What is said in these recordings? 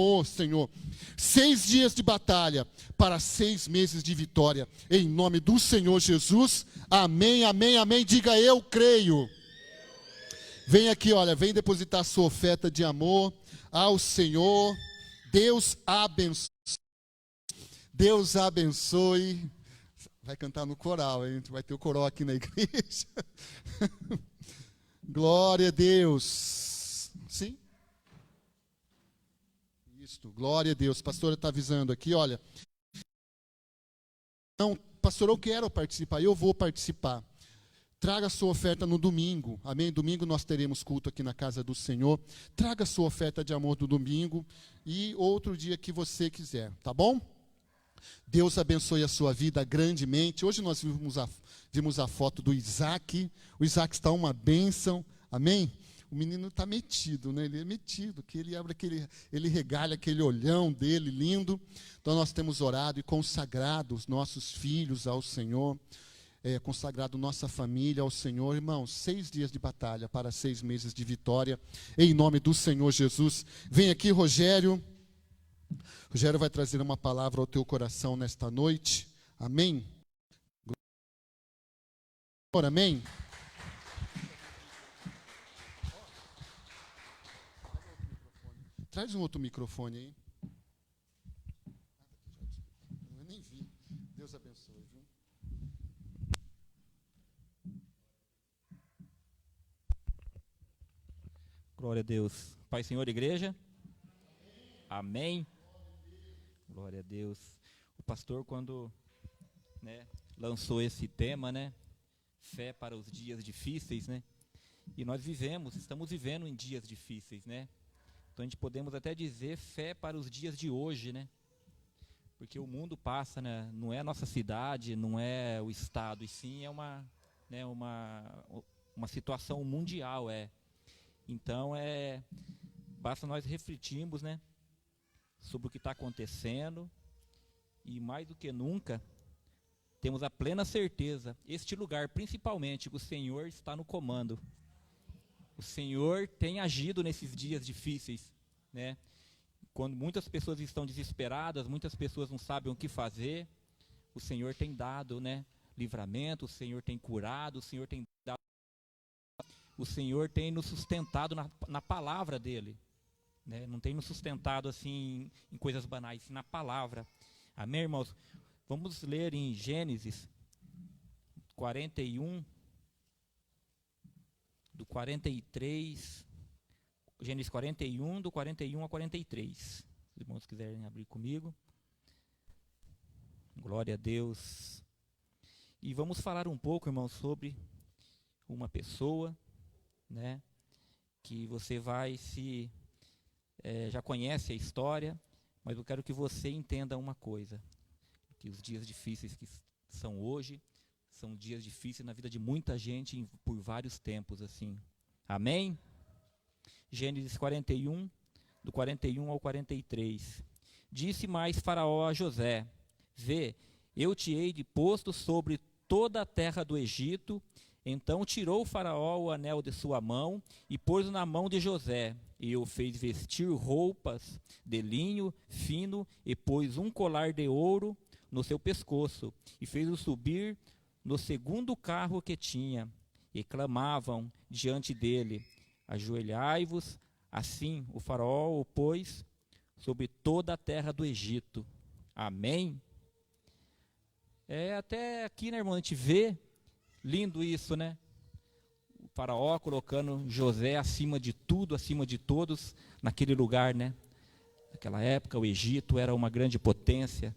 Oh, Senhor, 6 dias de batalha para 6 meses de vitória, em nome do Senhor Jesus, amém, amém, amém, diga eu creio. Vem aqui, olha, vem depositar sua oferta de amor ao Senhor, Deus abençoe, Deus abençoe, vai cantar no coral, hein? Vai ter o coral aqui na igreja, glória a Deus, sim? Glória a Deus, pastora está avisando aqui, olha, não, pastor, eu quero participar, eu vou participar, traga sua oferta no domingo, amém, domingo nós teremos culto aqui na casa do Senhor, traga sua oferta de amor no domingo, e outro dia que você quiser, tá bom? Deus abençoe a sua vida grandemente, hoje nós vimos a foto do Isaac, o Isaac está uma bênção, amém? O menino está metido, né? Ele é metido, que ele abre ele regalha aquele olhão dele lindo. Então nós temos orado e consagrado os nossos filhos ao Senhor, consagrado nossa família ao Senhor. Irmãos, 6 dias de batalha para 6 meses de vitória, em nome do Senhor Jesus. Vem aqui, Rogério. Rogério vai trazer uma palavra ao teu coração nesta noite. Amém? Amém? Traz um outro microfone aí. Eu nem vi. Deus abençoe, viu? Glória a Deus. Pai, Senhor, igreja. Amém. Glória a Deus. O pastor, quando lançou esse tema, fé para os dias difíceis, e nós estamos vivendo em dias difíceis, Então a gente podemos até dizer fé para os dias de hoje, Porque o mundo passa, não é a nossa cidade, não é o estado, e sim é uma situação mundial, Então basta nós refletirmos, sobre o que está acontecendo, e mais do que nunca temos a plena certeza, este lugar principalmente, que o Senhor está no comando. O Senhor tem agido nesses dias difíceis, Quando muitas pessoas estão desesperadas, muitas pessoas não sabem o que fazer, o Senhor tem dado, livramento, o Senhor tem curado, o Senhor tem dado, o Senhor tem nos sustentado na palavra dEle, Não tem nos sustentado assim em coisas banais, sim na palavra. Amém, irmãos? Vamos ler em Gênesis 41, do 43, Gênesis 41, do 41 a 43. Se os irmãos quiserem abrir comigo. Glória a Deus. E vamos falar um pouco, irmãos, sobre uma pessoa, que você vai já conhece a história, mas eu quero que você entenda uma coisa, que os dias difíceis que são hoje, são dias difíceis na vida de muita gente por vários tempos, assim. Amém? Gênesis 41, do 41 ao 43. Disse mais Faraó a José: Vê, eu te hei de posto sobre toda a terra do Egito. Então tirou Faraó o anel de sua mão e pôs-o na mão de José, e o fez vestir roupas de linho fino, e pôs um colar de ouro no seu pescoço, e fez-o subir no segundo carro que tinha, e clamavam diante dele: Ajoelhai-vos. Assim o Faraó o pôs sobre toda a terra do Egito. Amém? Até aqui, irmão, a gente vê lindo isso, O Faraó colocando José acima de tudo, acima de todos, naquele lugar, Naquela época o Egito era uma grande potência,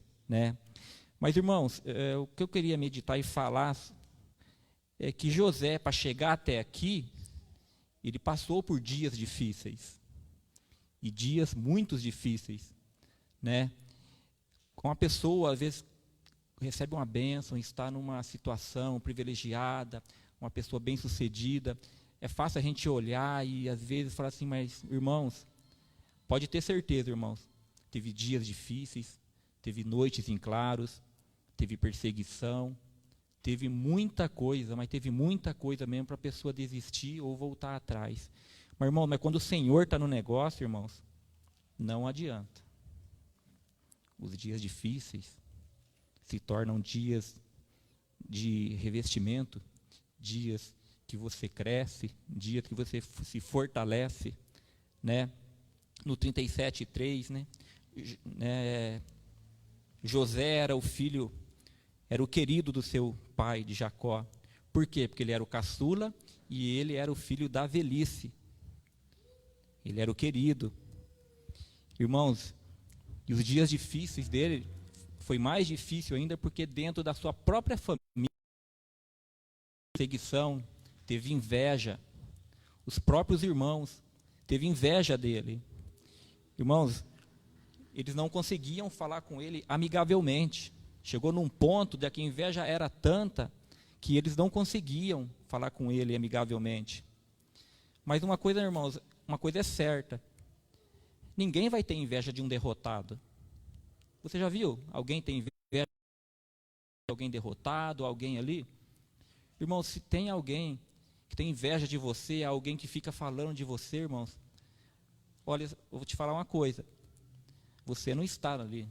Mas, irmãos, o que eu queria meditar e falar é que José, para chegar até aqui, ele passou por dias difíceis, e dias muito difíceis, Com uma pessoa, às vezes, recebe uma bênção, está numa situação privilegiada, uma pessoa bem-sucedida, é fácil a gente olhar e, às vezes, falar assim, mas, irmãos, pode ter certeza, irmãos, teve dias difíceis, teve noites em claros, teve perseguição, teve muita coisa, mas teve muita coisa mesmo para a pessoa desistir ou voltar atrás. Mas, irmão, quando o Senhor está no negócio, irmãos, não adianta. Os dias difíceis se tornam dias de revestimento, dias que você cresce, dias que você se fortalece, né? No 37:3, né? José era o filho, era o querido do seu pai, de Jacó. Por quê? Porque ele era o caçula e ele era o filho da velhice. Ele era o querido. Irmãos, e os dias difíceis dele foi mais difícil ainda porque dentro da sua própria família, perseguição, teve inveja. Os próprios irmãos teve inveja dele. Irmãos, eles não conseguiam falar com ele amigavelmente. Chegou num ponto de que a inveja era tanta que eles não conseguiam falar com ele amigavelmente. Mas uma coisa, irmãos, uma coisa é certa. Ninguém vai ter inveja de um derrotado. Você já viu alguém ter inveja de alguém derrotado, alguém ali? Irmãos, se tem alguém que tem inveja de você, alguém que fica falando de você, irmãos, olha, eu vou te falar uma coisa. Você não está ali.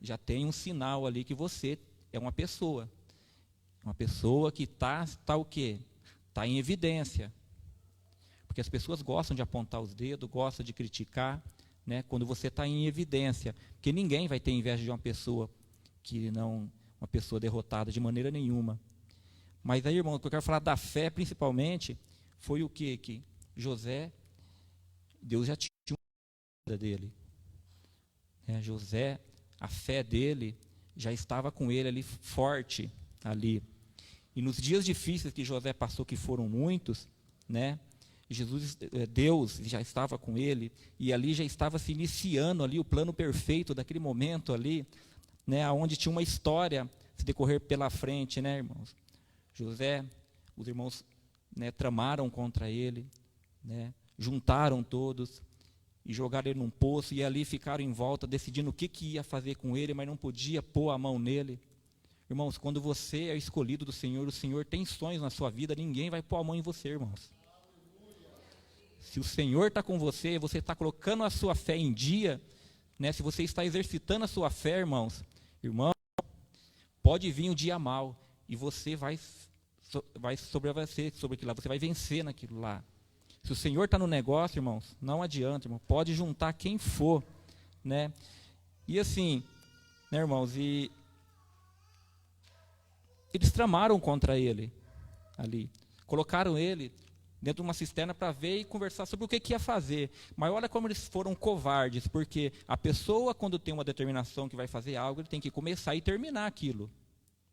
Já tem um sinal ali que você é uma pessoa. Uma pessoa que está o quê? Está em evidência. Porque as pessoas gostam de apontar os dedos, gostam de criticar, né, quando você está em evidência. Porque ninguém vai ter inveja de uma pessoa que não, uma pessoa derrotada de maneira nenhuma. Mas aí, irmão, o que eu quero falar da fé, principalmente, foi o quê? Que José, Deus já tinha uma vida dele. José, a fé dele já estava com ele ali, forte ali. E nos dias difíceis que José passou, que foram muitos, né, Deus já estava com ele, e ali já estava se iniciando ali o plano perfeito daquele momento ali, né, onde tinha uma história se decorrer pela frente, né, irmãos? José, os irmãos, né, tramaram contra ele, né, juntaram todos e jogaram ele num poço, e ali ficaram em volta decidindo o que ia fazer com ele, mas não podia pôr a mão nele. Irmãos, quando você é escolhido do Senhor, o Senhor tem sonhos na sua vida, ninguém vai pôr a mão em você, irmãos. Se o Senhor está com você, você está colocando a sua fé em dia, né? Se você está exercitando a sua fé, irmãos, pode vir um dia mal, e você vai sobreviver sobre aquilo lá, você vai vencer naquilo lá. Se o Senhor está no negócio, irmãos, não adianta, irmão, pode juntar quem for, né? E assim, né, irmãos, e eles tramaram contra ele ali, colocaram ele dentro de uma cisterna para ver e conversar sobre o que ia fazer. Mas olha como eles foram covardes, porque a pessoa, quando tem uma determinação que vai fazer algo, ele tem que começar e terminar aquilo.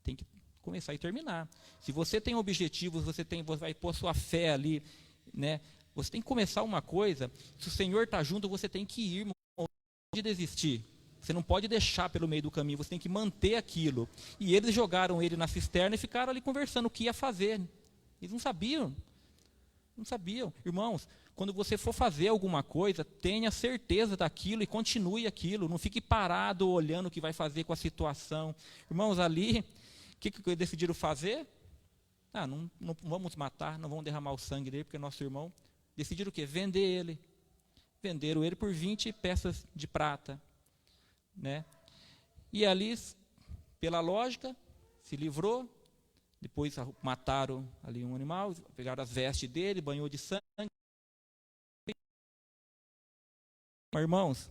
Tem que começar e terminar. Se você tem objetivos, você vai pôr sua fé ali, né? Você tem que começar uma coisa, se o Senhor está junto, você tem que ir, irmão, não pode desistir. Você não pode deixar pelo meio do caminho, você tem que manter aquilo. E eles jogaram ele na cisterna e ficaram ali conversando o que ia fazer. Eles não sabiam. Não sabiam. Irmãos, quando você for fazer alguma coisa, tenha certeza daquilo e continue aquilo. Não fique parado olhando o que vai fazer com a situação. Irmãos, ali, o que decidiram fazer? Não vamos matar, não vamos derramar o sangue dele, porque é nosso irmão. Decidiram o quê? Vender ele. Venderam ele por 20 peças de prata. Né? E ali, pela lógica, se livrou. Depois mataram ali um animal, pegaram as vestes dele, banhou de sangue. Mas, irmãos,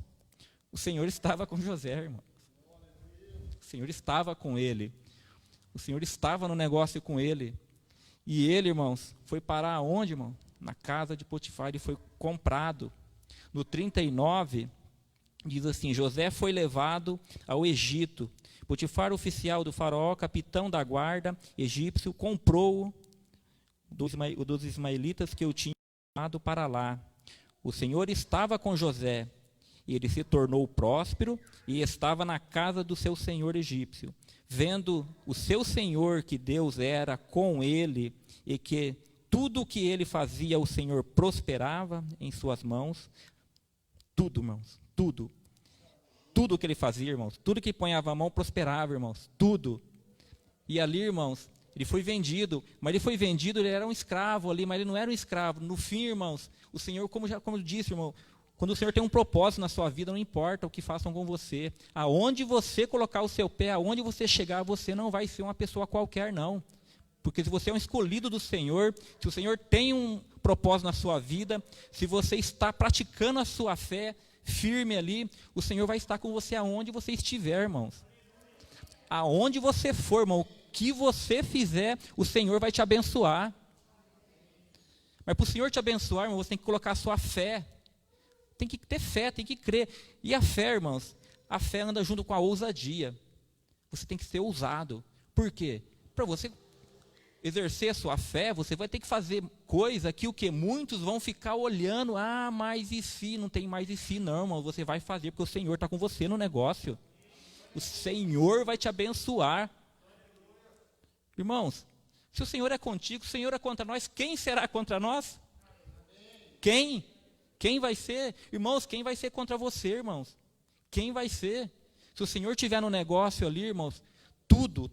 o Senhor estava com José, irmãos. O Senhor estava com ele. O Senhor estava no negócio com ele. E ele, irmãos, foi parar aonde, irmão? Na casa de Potifar. Ele foi comprado. No 39, diz assim: José foi levado ao Egito. Potifar, oficial do faraó, capitão da guarda egípcio, comprou-o dos ismaelitas que o tinham levado para lá. O Senhor estava com José, e ele se tornou próspero e estava na casa do seu senhor egípcio. Vendo o seu senhor que Deus era com ele e que tudo o que ele fazia, o Senhor prosperava em suas mãos. Tudo, irmãos, tudo. Tudo que ele fazia, irmãos, tudo que ponhava a mão prosperava, irmãos, tudo. E ali, irmãos, ele foi vendido, mas ele foi vendido, ele era um escravo ali, mas ele não era um escravo. No fim, irmãos, o Senhor, como disse, irmão, Quando o Senhor tem um propósito na sua vida, não importa o que façam com você. Aonde você colocar o seu pé, aonde você chegar, você não vai ser uma pessoa qualquer, não. Porque se você é um escolhido do Senhor, se o Senhor tem um propósito na sua vida, se você está praticando a sua fé firme ali, o Senhor vai estar com você aonde você estiver, irmãos. Aonde você for, irmão, o que você fizer, o Senhor vai te abençoar. Mas para o Senhor te abençoar, irmão, você tem que colocar a sua fé. Tem que ter fé, tem que crer. E a fé, irmãos, a fé anda junto com a ousadia. Você tem que ser ousado. Por quê? Para você exercer a sua fé, você vai ter que fazer coisa que o que muitos vão ficar olhando. Ah, mas e se? Não tem mais e se não, irmão. Você vai fazer porque o Senhor está com você no negócio. O Senhor vai te abençoar. Irmãos, se o Senhor é contigo, o Senhor é contra nós, quem será contra nós? Quem? Quem vai ser? Irmãos, quem vai ser contra você, irmãos? Quem vai ser? Se o Senhor estiver no negócio ali, irmãos, tudo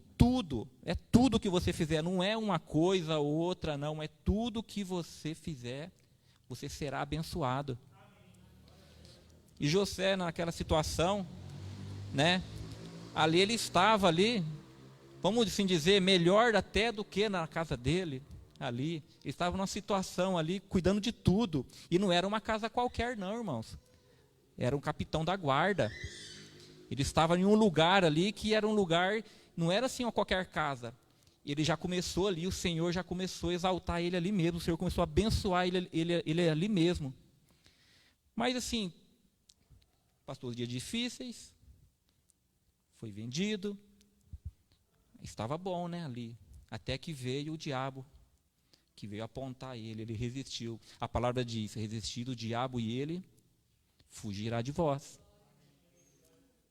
que você fizer, não é uma coisa ou outra, não, é tudo que você fizer, você será abençoado. E José, naquela situação, né, ali ele estava ali, vamos assim dizer, melhor até do que na casa dele. Ali, ele estava numa situação ali, cuidando de tudo, e não era uma casa qualquer não, irmãos, era um capitão da guarda, ele estava em um lugar ali, que era um lugar, não era assim uma qualquer casa, ele já começou ali, o Senhor já começou a exaltar ele ali mesmo, o Senhor começou a abençoar ele ali mesmo, mas assim, passou os dias difíceis, foi vendido, estava bom, né, ali, até que veio o diabo, que veio apontar ele resistiu. A palavra diz, resistir o diabo e ele fugirá de vós.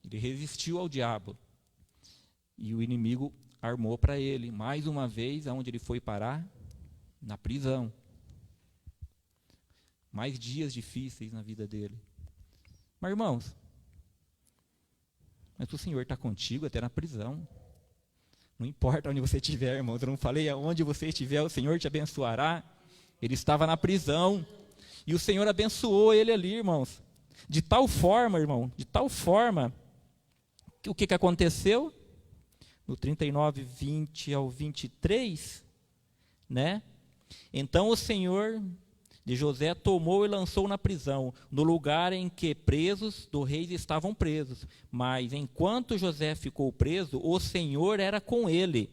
Ele resistiu ao diabo. E o inimigo armou para ele, mais uma vez, aonde ele foi parar? Na prisão. Mais dias difíceis na vida dele. Mas, irmãos, mas o Senhor está contigo até na prisão. Não importa onde você estiver, irmãos. Eu não falei aonde você estiver, o Senhor te abençoará. Ele estava na prisão. E o Senhor abençoou ele ali, irmãos. De tal forma, irmão, de tal forma, que o que aconteceu? No 39, 20 ao 23, né? Então o Senhor de José tomou e lançou na prisão, no lugar em que presos do rei estavam presos. Mas enquanto José ficou preso, o Senhor era com ele.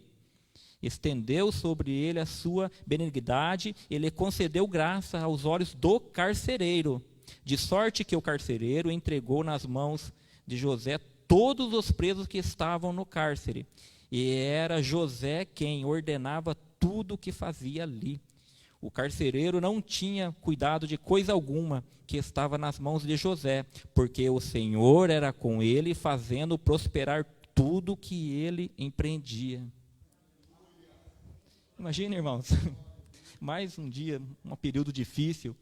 Estendeu sobre ele a sua benignidade, ele concedeu graça aos olhos do carcereiro, de sorte que o carcereiro entregou nas mãos de José todos os presos que estavam no cárcere. E era José quem ordenava tudo o que fazia ali. O carcereiro não tinha cuidado de coisa alguma que estava nas mãos de José, porque o Senhor era com ele, fazendo prosperar tudo que ele empreendia. Imagina, irmãos, mais um dia, um período difícil,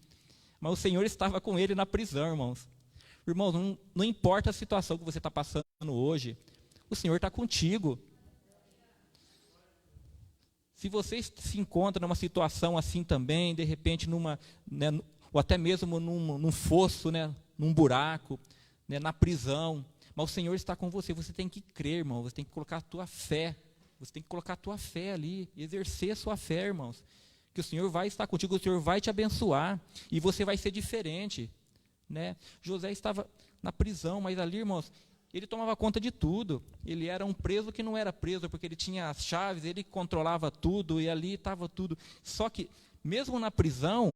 mas o Senhor estava com ele na prisão, irmãos. Irmãos, não importa a situação que você está passando hoje, o Senhor está contigo. Se você se encontra numa situação assim também, de repente né, ou até mesmo num fosso, né, num buraco, né, na prisão, mas o Senhor está com você, você tem que crer, irmão, você tem que colocar a tua fé, você tem que colocar a tua fé ali, exercer a sua fé, irmãos, que o Senhor vai estar contigo, o Senhor vai te abençoar, e você vai ser diferente, né? José estava na prisão, mas ali, irmãos, ele tomava conta de tudo. Ele era um preso que não era preso, porque ele tinha as chaves, ele controlava tudo, e ali estava tudo. Só que, mesmo na prisão,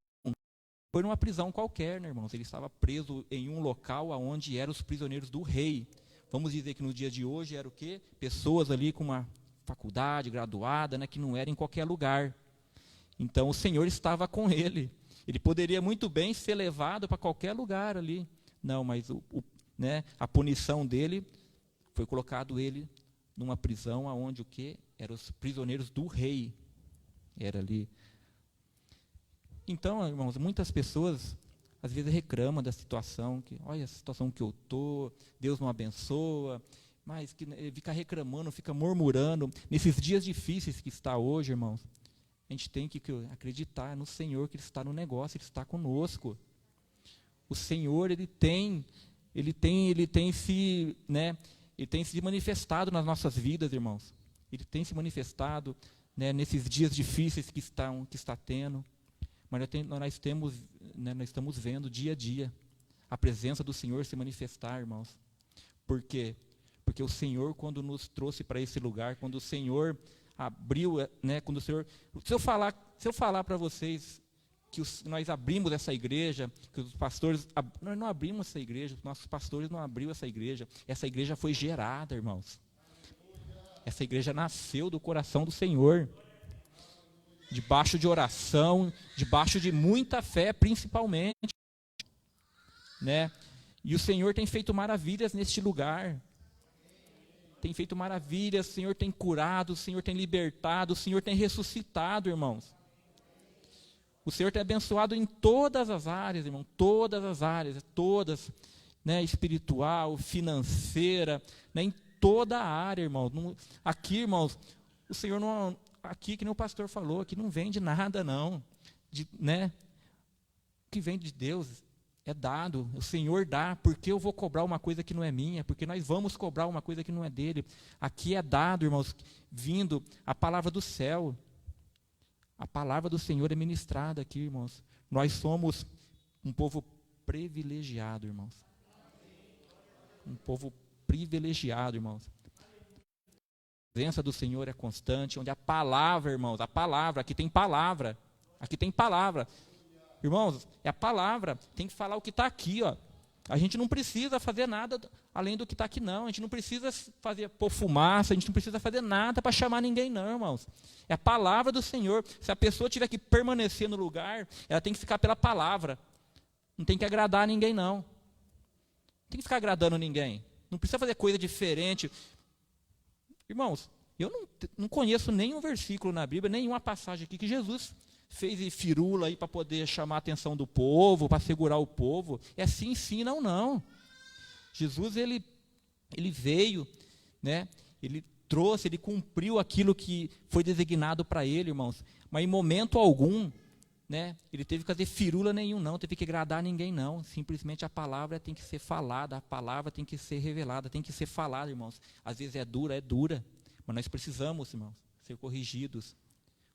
foi numa prisão qualquer, né, irmãos? Ele estava preso em um local onde eram os prisioneiros do rei. Vamos dizer que no dia de hoje era o quê? Pessoas ali com uma faculdade, graduada, né, que não era em qualquer lugar. Então, o Senhor estava com ele. Ele poderia muito bem ser levado para qualquer lugar ali. Não, mas né, a punição dele foi colocado ele numa prisão onde o quê? Eram os prisioneiros do rei. Era ali. Então, irmãos, muitas pessoas às vezes reclamam da situação, que olha a situação que eu estou, Deus não abençoa, mas que fica reclamando, fica murmurando. Nesses dias difíceis que está hoje, irmãos, a gente tem que acreditar no Senhor, que Ele está no negócio, Ele está conosco. O Senhor, ele tem se, né, ele tem se manifestado nas nossas vidas, irmãos. Ele tem se manifestado, né, nesses dias difíceis que está tendo. Mas nós estamos vendo dia a dia a presença do Senhor se manifestar, irmãos. Por quê? Porque o Senhor, quando nos trouxe para esse lugar, quando o Senhor abriu, né, quando o Senhor... Se eu falar para vocês que nós abrimos essa igreja, que os pastores... Nós não abrimos essa igreja, os nossos pastores não abriram essa igreja foi gerada, irmãos. Essa igreja nasceu do coração do Senhor. Debaixo de oração, debaixo de muita fé, principalmente, né? E o Senhor tem feito maravilhas neste lugar. Tem feito maravilhas, o Senhor tem curado, o Senhor tem libertado, o Senhor tem ressuscitado, irmãos. O Senhor tem abençoado em todas as áreas, irmão, todas as áreas, todas, né? Espiritual, financeira, né? Em toda a área, irmãos. Aqui, irmãos, o Senhor não... Aqui, que nem o pastor falou, aqui não vem de nada, não. Né? O que vem de Deus é dado. O Senhor dá. Porque eu vou cobrar uma coisa que não é minha? Porque nós vamos cobrar uma coisa que não é dele. Aqui é dado, irmãos, vindo a palavra do céu. A palavra do Senhor é ministrada aqui, irmãos. Nós somos um povo privilegiado, irmãos. Um povo privilegiado, irmãos. A presença do Senhor é constante, onde a palavra, irmãos, aqui tem palavra, irmãos, é a palavra, tem que falar o que está aqui, ó. A gente não precisa fazer nada além do que está aqui, não, a gente não precisa pôr fumaça, a gente não precisa fazer nada para chamar ninguém, não, irmãos. É a palavra do Senhor. Se a pessoa tiver que permanecer no lugar, ela tem que ficar pela palavra, não tem que agradar ninguém, não. Não tem que ficar agradando ninguém, não precisa fazer coisa diferente. Irmãos, eu não conheço nenhum versículo na Bíblia, nenhuma passagem aqui que Jesus fez firula aí para poder chamar a atenção do povo, para segurar o povo. É sim, sim, não, não. Jesus, ele veio, né? Ele trouxe, ele cumpriu aquilo que foi designado para ele, irmãos. Mas em momento algum, né? Ele teve que fazer firula nenhum, não. Teve que agradar ninguém, não. Simplesmente a palavra tem que ser falada, a palavra tem que ser revelada, tem que ser falada, irmãos. Às vezes é dura, mas nós precisamos, irmãos, ser corrigidos.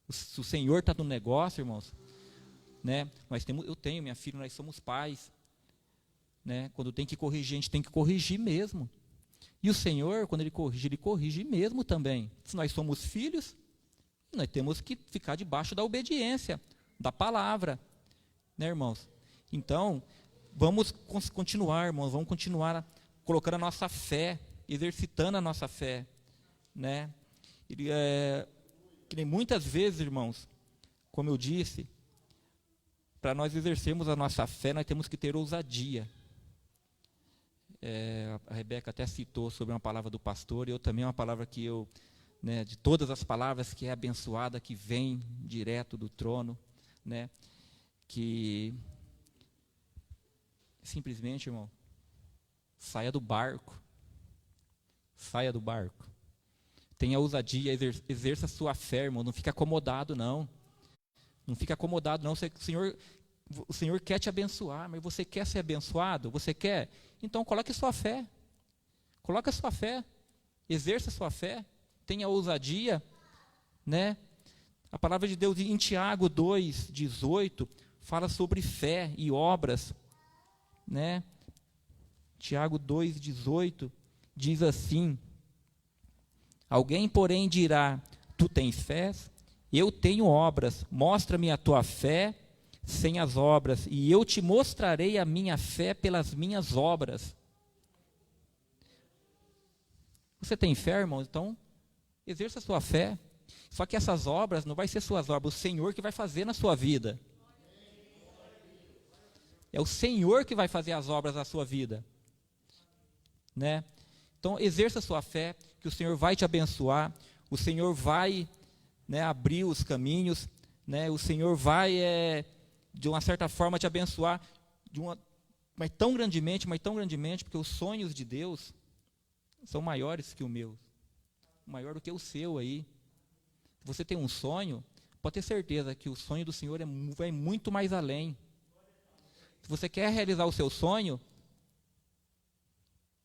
Se o Senhor está no negócio, irmãos, né? Eu tenho minha filha, nós somos pais, né? Quando tem que corrigir, a gente tem que corrigir mesmo. E o Senhor, quando ele corrige mesmo também. Se nós somos filhos, nós temos que ficar debaixo da obediência, da palavra, né, irmãos? Então, vamos continuar, irmãos, vamos continuar colocando a nossa fé, exercitando a nossa fé, né? Que nem muitas vezes, irmãos, como eu disse, para nós exercermos a nossa fé, nós temos que ter ousadia. A Rebeca até citou sobre uma palavra do pastor, e eu também, uma palavra que eu, né, de todas as palavras, que é abençoada, que vem direto do trono, né, que simplesmente, irmão, saia do barco, tenha ousadia, exerça a sua fé, irmão, não fique acomodado, não. Não fique acomodado, não. O Senhor quer te abençoar, mas você quer ser abençoado? Você quer? Então coloque a sua fé. Coloque a sua fé. Exerça a sua fé. Tenha ousadia, né? A palavra de Deus em Tiago 2:18 fala sobre fé e obras, né? Tiago 2:18 diz assim: alguém, porém, dirá: tu tens fé? Eu tenho obras. Mostra-me a tua fé sem as obras, e eu te mostrarei a minha fé pelas minhas obras. Você tem fé, irmão? Então, exerça a sua fé. Só que essas obras não vai ser suas obras, o Senhor que vai fazer na sua vida. É o Senhor que vai fazer as obras na sua vida, né? Então, exerça a sua fé, que o Senhor vai te abençoar, o Senhor vai, né, abrir os caminhos, né? O Senhor vai, de uma certa forma, te abençoar, mas tão grandemente, porque os sonhos de Deus são maiores que o meu, maior do que o seu aí. Se você tem um sonho, pode ter certeza que o sonho do Senhor vai muito mais além. Se você quer realizar o seu sonho,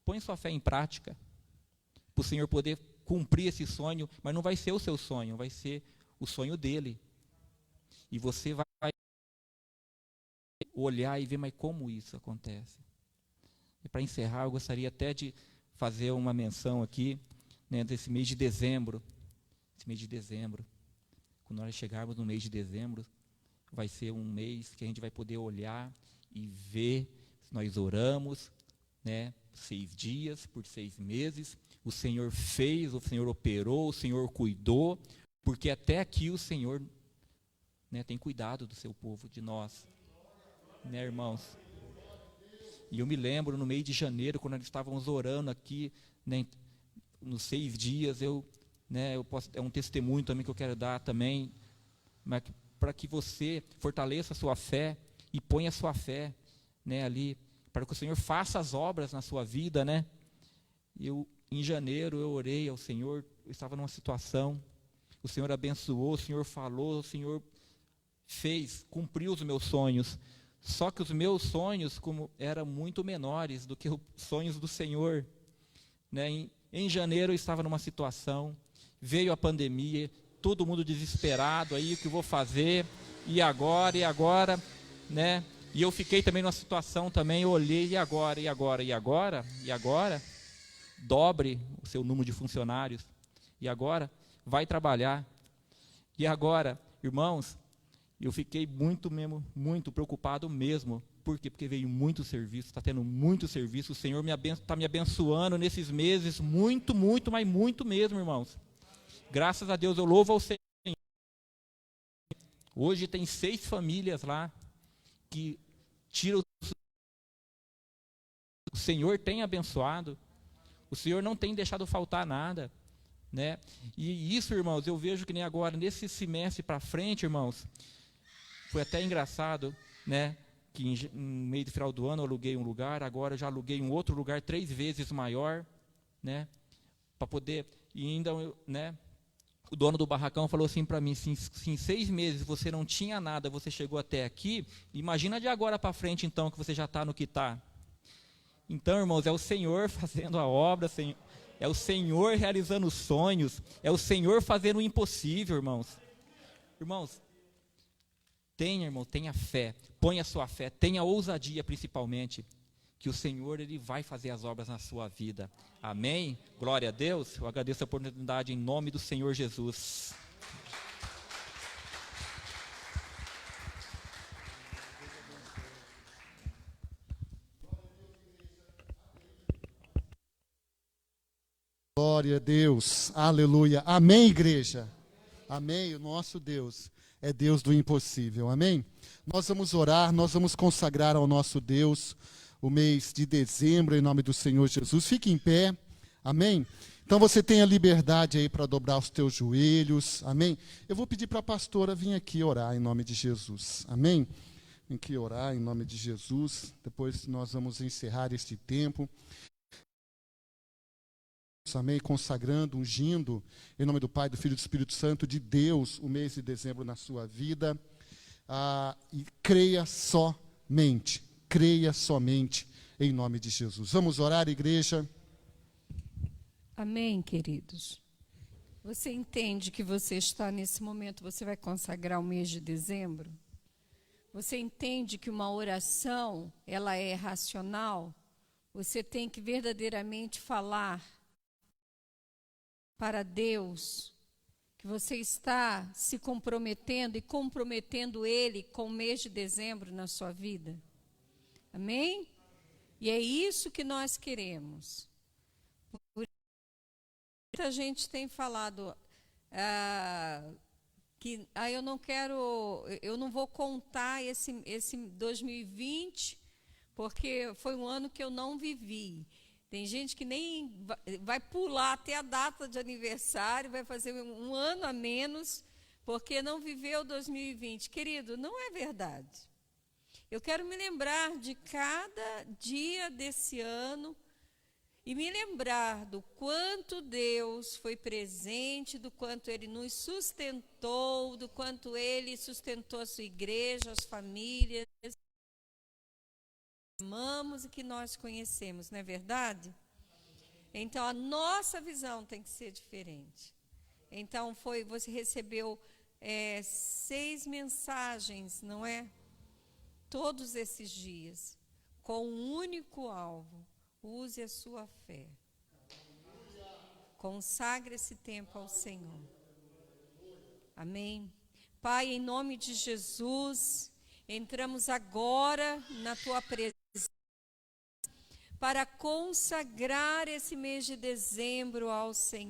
põe sua fé em prática, para o Senhor poder cumprir esse sonho, mas não vai ser o seu sonho, vai ser o sonho dele. E você vai olhar e ver, mas como isso acontece? E para encerrar, eu gostaria até de fazer uma menção aqui, né, desse mês de dezembro. Esse mês de dezembro, quando nós chegarmos no mês de dezembro, vai ser um mês que a gente vai poder olhar e ver se nós oramos, né, 6 dias, por 6 meses, o Senhor fez, o Senhor operou, o Senhor cuidou, porque até aqui o Senhor, né, tem cuidado do seu povo, de nós, né, irmãos? E eu me lembro, no mês de janeiro, quando nós estávamos orando aqui, né, nos 6 dias, é um testemunho também que eu quero dar também, para que você fortaleça a sua fé e ponha a sua fé, né, ali, para que o Senhor faça as obras na sua vida, né? Em janeiro eu orei ao Senhor, eu estava numa situação, o Senhor abençoou, o Senhor falou, o Senhor fez, cumpriu os meus sonhos. Só que os meus sonhos eram muito menores do que os sonhos do Senhor, né? Em janeiro eu estava numa situação, veio a pandemia, todo mundo desesperado, aí o que eu vou fazer, e agora, né? E eu fiquei também numa situação também, eu olhei, e agora, dobre o seu número de funcionários, e agora, vai trabalhar, e agora, irmãos, eu fiquei muito preocupado mesmo. Por quê? Porque veio muito serviço, está tendo muito serviço, o Senhor está me abençoando nesses meses, muito, mas muito mesmo, irmãos. Graças a Deus, eu louvo ao Senhor. Hoje tem 6 famílias lá, que tiram. O Senhor tem abençoado, o Senhor não tem deixado faltar nada, né? E isso, irmãos, eu vejo que nem agora, nesse semestre para frente, irmãos, foi até engraçado, né? Que no meio do final do ano eu aluguei um lugar, agora eu já aluguei um outro lugar 3 vezes maior, né? Para poder, e ainda, né? O dono do barracão falou assim para mim, se em 6 meses você não tinha nada, você chegou até aqui, imagina de agora para frente então, que você já está no que está. Então, irmãos, é o Senhor fazendo a obra, é o Senhor realizando os sonhos, é o Senhor fazendo o impossível, irmãos. Irmãos, tenha fé, ponha a sua fé, tenha ousadia principalmente, que o Senhor ele vai fazer as obras na sua vida. Amém? Glória a Deus. Eu agradeço a oportunidade em nome do Senhor Jesus. Glória a Deus. Aleluia. Amém, igreja. Amém. O nosso Deus é Deus do impossível. Amém? Nós vamos orar, nós vamos consagrar ao nosso Deus o mês de dezembro, em nome do Senhor Jesus. Fique em pé, amém? Então você tem a liberdade aí para dobrar os teus joelhos, amém? Eu vou pedir para a pastora vir aqui orar em nome de Jesus, amém? Vem aqui orar em nome de Jesus, depois nós vamos encerrar este tempo. Amém? Consagrando, ungindo, em nome do Pai, do Filho e do Espírito Santo, de Deus, o mês de dezembro na sua vida. E creia somente em nome de Jesus. Vamos orar, igreja? Amém, queridos. Você entende que você está nesse momento, você vai consagrar o mês de dezembro? Você entende que uma oração, ela é racional? Você tem que verdadeiramente falar para Deus que você está se comprometendo e comprometendo Ele com o mês de dezembro na sua vida. Amém? E é isso que nós queremos. Muita gente tem falado que eu não vou contar esse 2020, porque foi um ano que eu não vivi. Tem gente que nem vai pular até a data de aniversário, vai fazer um ano a menos, porque não viveu 2020. Querido, não é verdade. Eu quero me lembrar de cada dia desse ano e me lembrar do quanto Deus foi presente, do quanto Ele nos sustentou, do quanto Ele sustentou a sua igreja, as famílias. amamos e que nós conhecemos, não é verdade? Então, a nossa visão tem que ser diferente. Então, você recebeu 6 mensagens, não é? Todos esses dias, com um único alvo. Use a sua fé. Consagre esse tempo ao Senhor. Amém. Pai, em nome de Jesus, entramos agora na tua presença para consagrar esse mês de dezembro ao Senhor.